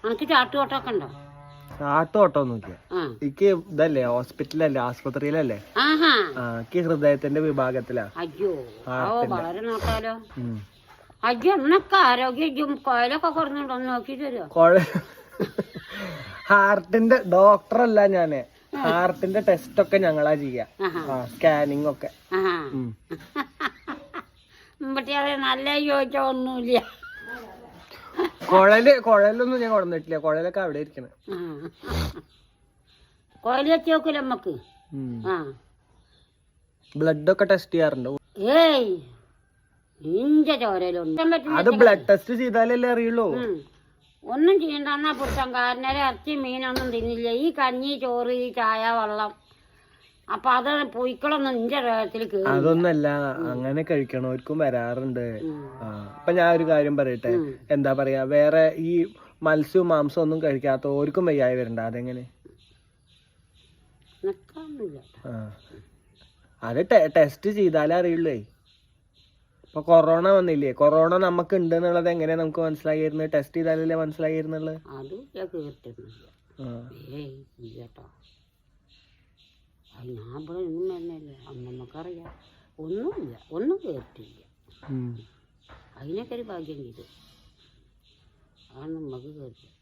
എനിക്ക് ചാട്ടുകോട്ടൊക്കെ ഉണ്ടോ? ചാട്ടുകോട്ടൊന്നുമില്ല. എനിക്ക് ഇതല്ലേ ഹോസ്പിറ്റലല്ലേ, ആസ്പത്രിയിലല്ലേ, എനിക്ക് ഹൃദയത്തിന്റെ വിഭാഗത്തിലാ. അയ്യോ വളരെ നോക്കാലോ. അയ്യോ എന്നൊക്കെ ആരോഗ്യം കോയിലൊക്കെ കുറഞ്ഞുണ്ടോ നോക്കി തരുമോ? ഹാർട്ടിന്റെ ഡോക്ടറല്ല ഞാന്, ഹാർട്ടിന്റെ ടെസ്റ്റ് ഒക്കെ ഞങ്ങളാ ചെയ്യാ, സ്കാനിങ് ഒക്കെ. നല്ല ചോദിച്ചാ ഒന്നുമില്ല. കുഴലൊന്നും ഞാൻ കൊണ്ടുവന്നിട്ടില്ല, കുഴലൊക്കെ അവിടെ ഇരിക്കണ. കുഴൽ വെച്ച് നോക്കൂല നമ്മക്ക്. ബ്ലഡ് ഒക്കെ ടെസ്റ്റ് ചെയ്യാറുണ്ട്. ഏയ് ഇഞ്ച ചോരലുണ്ട്. അത് ബ്ലഡ് ടെസ്റ്റ് ചെയ്താലല്ലേ അറിയുള്ളൂ. ഒന്നും ചെയ്യണ്ടെന്നാ പുരുഷൻ കാരനര ഇറച്ചി മീനൊന്നും തിന്നില്ല. ഈ കഞ്ഞി ചോറ് ഈ ചായ വെള്ളം അപ്പൊ അത് പൊയ്ക്കളൊന്നും ഇഞ്ച ദേഹത്തിൽ കേറി. അതൊന്നല്ല, അങ്ങനെ കഴിക്കണവർക്കും വരാറുണ്ട്. അപ്പൊ ഞാൻ ഒരു കാര്യം പറയട്ടെ, എന്താ പറയാ, വേറെ ഈ മത്സ്യവും മാംസവും ഒന്നും കഴിക്കാത്തവർക്കും വയ്യായി വരണ്ട. അതെങ്ങനെ? അത് ടെസ്റ്റ് ചെയ്താലേ അറിയുള്ളൂ. ഇപ്പൊ കൊറോണ വന്നില്ലേ, കൊറോണ നമുക്ക് ഉണ്ട് എന്നുള്ളത് എങ്ങനെയാ നമുക്ക് മനസ്സിലായിരുന്നു? ടെസ്റ്റ് ചെയ്താലല്ലേ മനസ്സിലായിരുന്നുള്ളത്. ഞാൻ ഇവിടെ ഒന്നും വരുന്നല്ലേ, നമുക്കറിയാം. ഒന്നുമില്ല, ഒന്നും കേട്ടില്ല. അതിനൊക്കെ ഒരു ഭാഗ്യം ചെയ്തു. അതാണ് നമുക്ക് കേട്ടില്ല.